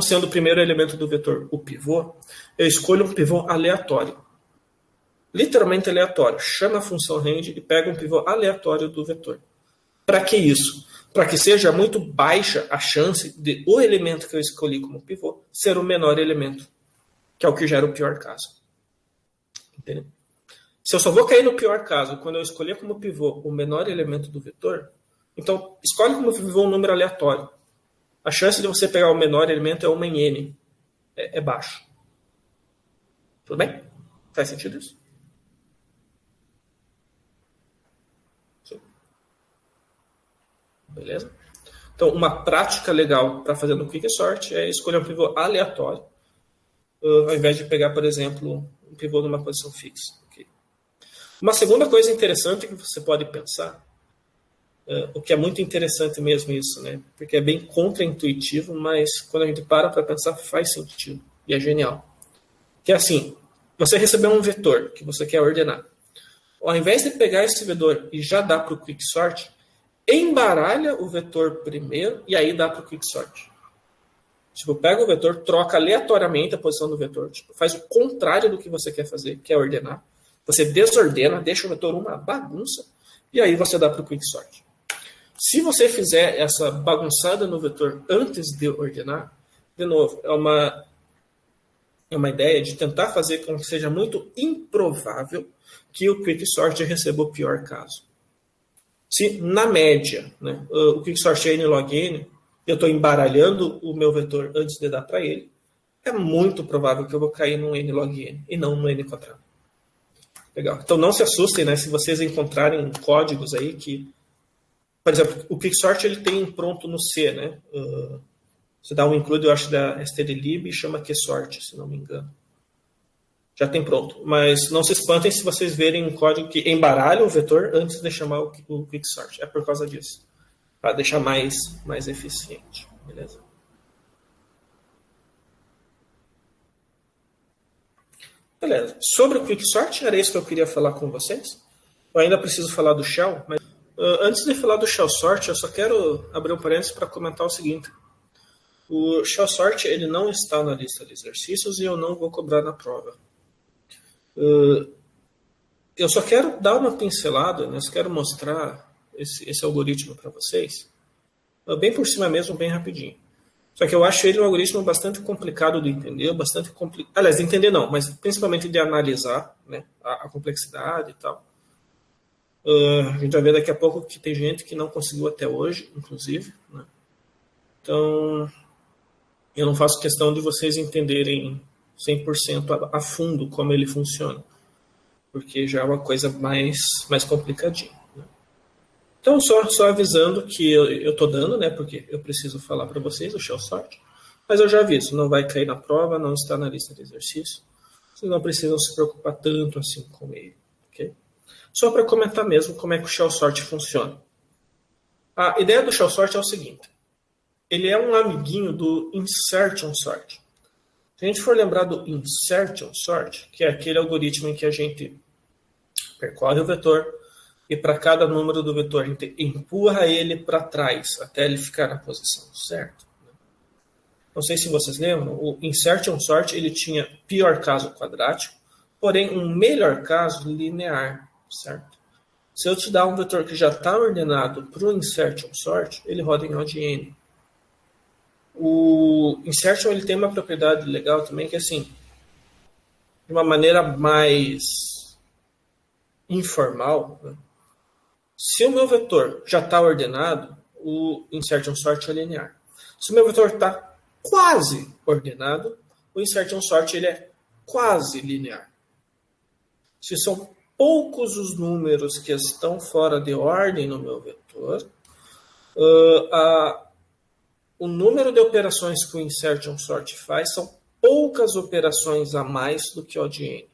sendo o primeiro elemento do vetor o pivô, eu escolho um pivô aleatório. Literalmente aleatório. Chama a função range e pega um pivô aleatório do vetor. Para que isso? Para que seja muito baixa a chance de o elemento que eu escolhi como pivô ser o menor elemento, que é o que gera o pior caso. Entendeu? Se eu só vou cair no pior caso quando eu escolher como pivô o menor elemento do vetor, então escolhe como pivô um número aleatório. A chance de você pegar o menor elemento é 1 em n. É baixo. Tudo bem? Faz sentido isso? Sim. Beleza? Então, uma prática legal para fazer no quicksort é escolher um pivô aleatório, ao invés de pegar, por exemplo, um pivô numa posição fixa. Okay? Uma segunda coisa interessante que você pode pensar, o que é muito interessante mesmo isso, né? Porque é bem contraintuitivo, mas quando a gente para pensar faz sentido e é genial. Que é assim, você recebeu um vetor que você quer ordenar. Ao invés de pegar esse vetor e já dar para o quicksort, embaralha o vetor primeiro e aí dá para o quicksort. Tipo, pega o vetor, troca aleatoriamente a posição do vetor, tipo, faz o contrário do que você quer fazer, que é ordenar. Você desordena, deixa o vetor uma bagunça e aí você dá para o quicksort. Se você fizer essa bagunçada no vetor antes de ordenar, de novo, é uma ideia de tentar fazer com que seja muito improvável que o quicksort receba o pior caso. Se, na média, né, o quicksort é n log n, eu estou embaralhando o meu vetor antes de dar para ele, é muito provável que eu vou cair num n log n e não no n quadrado. Legal. Então não se assustem, né, se vocês encontrarem códigos aí que, por exemplo, o quicksort ele tem pronto no C, né? Você dá um include, eu acho, da stdlib e chama qsort, se não me engano. Já tem pronto. Mas não se espantem se vocês verem um código que embaralha o vetor antes de chamar o quicksort. É por causa disso. Para deixar mais eficiente. Beleza? Beleza. Sobre o quicksort, era isso que eu queria falar com vocês. Eu ainda preciso falar do shell, mas antes de falar do shell sort, eu só quero abrir um parênteses para comentar o seguinte. O shell sort ele não está na lista de exercícios e eu não vou cobrar na prova. Eu só quero dar uma pincelada, né? Só quero mostrar esse algoritmo para vocês, bem por cima mesmo, bem rapidinho. Só que eu acho ele um algoritmo bastante complicado de entender, aliás, de entender não, mas principalmente de analisar, né? a complexidade e tal. A gente vai ver daqui a pouco que tem gente que não conseguiu até hoje, inclusive. Né? Então, eu não faço questão de vocês entenderem 100% a fundo como ele funciona, porque já é uma coisa mais complicadinha. Né? Então, só avisando que eu estou dando, né, porque eu preciso falar para vocês o shell sort, mas eu já aviso, não vai cair na prova, não está na lista de exercício, vocês não precisam se preocupar tanto assim com ele. Okay? Só para comentar mesmo como é que o shell sort funciona. A ideia do shell sort é o seguinte, ele é um amiguinho do insertion sort. Se a gente for lembrar do insertion sort, que é aquele algoritmo em que a gente percorre o vetor e para cada número do vetor a gente empurra ele para trás até ele ficar na posição certa. Não sei se vocês lembram, o insertion sort ele tinha pior caso quadrático, porém um melhor caso linear, certo? Se eu te dar um vetor que já está ordenado para o insertion sort, ele roda em odd n. O insertion ele tem uma propriedade legal também, que assim, de uma maneira mais informal, né? Se o meu vetor já está ordenado, o insertion sort é linear. Se o meu vetor está quase ordenado, o insertion sort ele é quase linear. Se são poucos os números que estão fora de ordem no meu vetor, o número de operações que o insertion sort faz são poucas operações a mais do que o de n.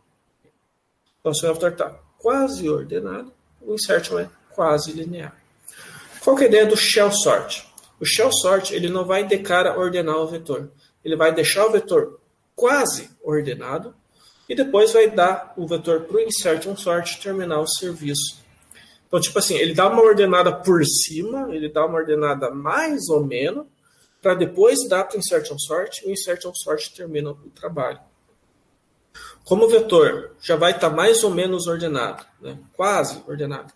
Então, se o vetor está quase ordenado, o insertion é quase linear. Qual que é a ideia do shell sort? O shell sort ele não vai de cara ordenar o vetor. Ele vai deixar o vetor quase ordenado e depois vai dar o vetor para o insertion sort terminar o serviço. Então, tipo assim, ele dá uma ordenada por cima, ele dá uma ordenada mais ou menos, para depois dar para o insertion sort termina o trabalho. Como o vetor já vai estar mais ou menos ordenado, né, quase ordenado,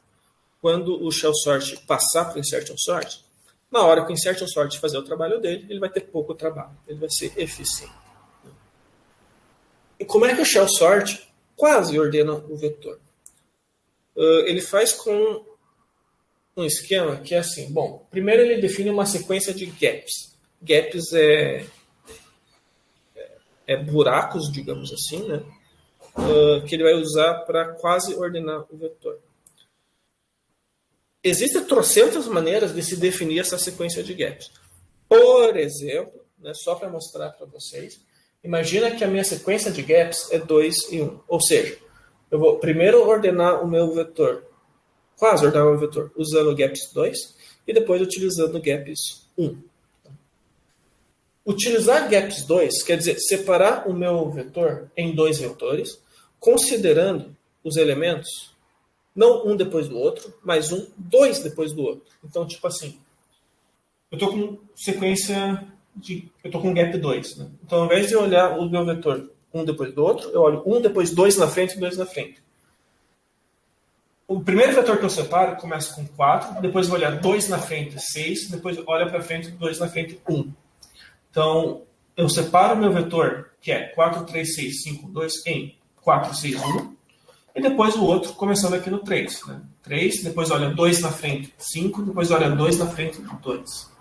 quando o shell sort passar para o insertion sort, na hora que o insertion sort fazer o trabalho dele, ele vai ter pouco trabalho, ele vai ser eficiente. E como é que o shell sort quase ordena o vetor? Ele faz com um esquema que é assim, bom, primeiro ele define uma sequência de gaps. Gaps é buracos, digamos assim, né? Que ele vai usar para quase ordenar o vetor. Existem trocentas maneiras de se definir essa sequência de gaps. Por exemplo, né, só para mostrar para vocês, imagina que a minha sequência de gaps é 2 e 1. Ou seja, eu vou primeiro ordenar o meu vetor, quase ordenar o meu vetor, usando o gaps 2 e depois utilizando o gaps 1. Utilizar gaps 2 quer dizer separar o meu vetor em dois vetores, considerando os elementos, não um depois do outro, mas dois depois do outro. Então, tipo assim, eu estou com sequência eu estou com gap 2. Né? Então, ao invés de olhar o meu vetor um depois do outro, eu olho um depois dois na frente e dois na frente. O primeiro vetor que eu separo começa com 4, depois vou olhar 2 na frente, 6, depois olha para frente, 2 na frente, 1. Então, eu separo o meu vetor, que é 4, 3, 6, 5, 2, em 4, 6, 1. E depois o outro, começando aqui no 3. Né? 3, depois olha 2 na frente, 5, depois olha 2 na frente, 2.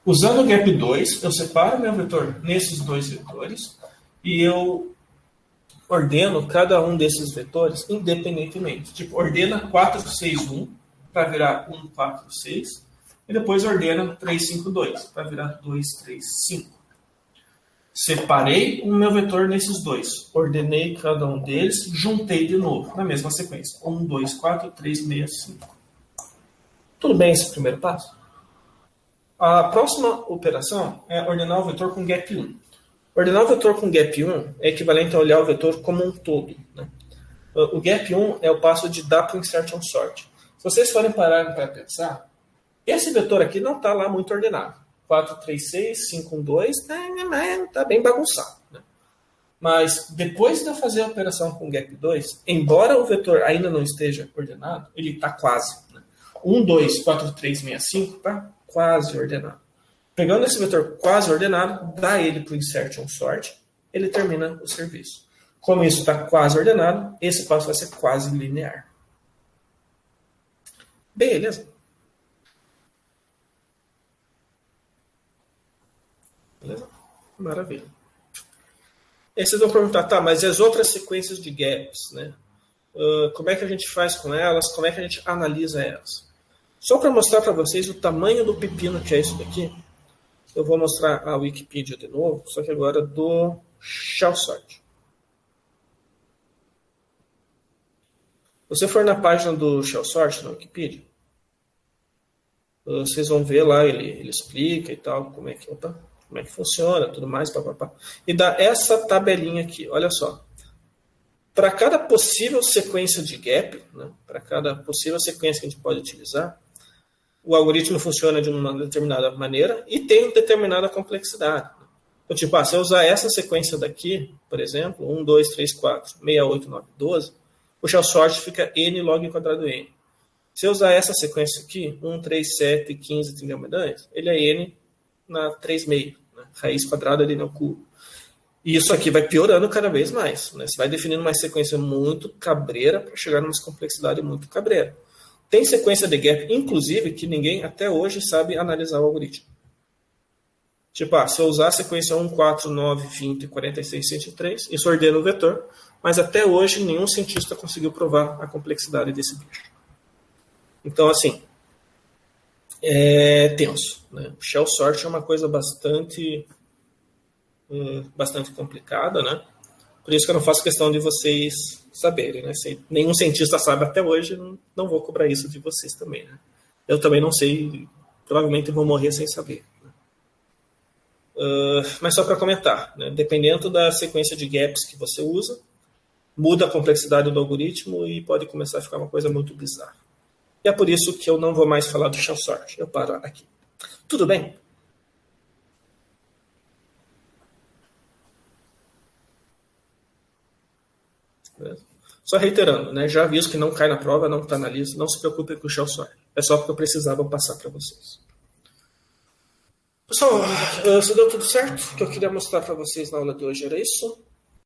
Usando o gap 2, eu separo meu vetor nesses dois vetores e eu ordeno cada um desses vetores independentemente. Tipo, ordena 4, 6, 1 para virar 1, 4, 6. E depois ordena 3, 5, 2 para virar 2, 3, 5. Separei o meu vetor nesses dois. Ordenei cada um deles, juntei de novo, na mesma sequência. 1, 2, 4, 3, 6, 5. Tudo bem esse primeiro passo? A próxima operação é ordenar o vetor com gap 1. Ordenar o vetor com gap 1 é equivalente a olhar o vetor como um todo. Né? O gap 1 é o passo de dar para o insertion sort. Se vocês forem parar para pensar, esse vetor aqui não está lá muito ordenado. 4, 3, 6, 5, 1, 2, está bem bagunçado. Né? Mas depois de eu fazer a operação com gap 2, embora o vetor ainda não esteja ordenado, ele está quase. Né? 1, 2, 4, 3, 6, 5 está quase ordenado. Pegando esse vetor quase ordenado, dá ele para o insertion sort, ele termina o serviço. Como isso está quase ordenado, esse passo vai ser quase linear. Beleza? Beleza? Maravilha. E aí vocês vão perguntar, tá, mas e as outras sequências de gaps, né? Como é que a gente faz com elas? Como é que a gente analisa elas? Só para mostrar para vocês o tamanho do pepino que é isso daqui, eu vou mostrar a Wikipedia de novo, só que agora do shell sort. Se você for na página do shell sort na Wikipedia, vocês vão ver lá, ele explica e tal, como é que funciona, tudo mais, papapá. E dá essa tabelinha aqui, olha só. Para cada possível sequência de gap, né, para cada possível sequência que a gente pode utilizar, o algoritmo funciona de uma determinada maneira e tem determinada complexidade. Então, tipo, se eu usar essa sequência daqui, por exemplo, 1, 2, 3, 4, 6, 8, 9, 12, o shell sort fica n log ao quadrado n. Se eu usar essa sequência aqui, 1, 3, 7, 15, 32, ele é n na 3,5, né? Raiz quadrada ali no cubo. E isso aqui vai piorando cada vez mais. Né? Você vai definindo uma sequência muito cabreira para chegar numa complexidade muito cabreira. Tem sequência de gap, inclusive, que ninguém até hoje sabe analisar o algoritmo. Tipo, se eu usar a sequência 1, 4, 9, 20, 46, 103, isso ordena o vetor, mas até hoje nenhum cientista conseguiu provar a complexidade desse bicho. Então, assim, é tenso. Né? O shell sort é uma coisa bastante complicada, né? Por isso que eu não faço questão de vocês saberem, né? Se nenhum cientista sabe até hoje, não vou cobrar isso de vocês também, né? Eu também não sei, provavelmente vou morrer sem saber. Né? Mas só para comentar, né? Dependendo da sequência de gaps que você usa, muda a complexidade do algoritmo e pode começar a ficar uma coisa muito bizarra. E é por isso que eu não vou mais falar do shell sort. Eu paro aqui. Tudo bem? Só reiterando, né? Já aviso que não cai na prova, não está na lista, não se preocupem com o shell sort. É só porque eu precisava passar para vocês. Pessoal, se deu tudo certo, o que eu queria mostrar para vocês na aula de hoje era isso.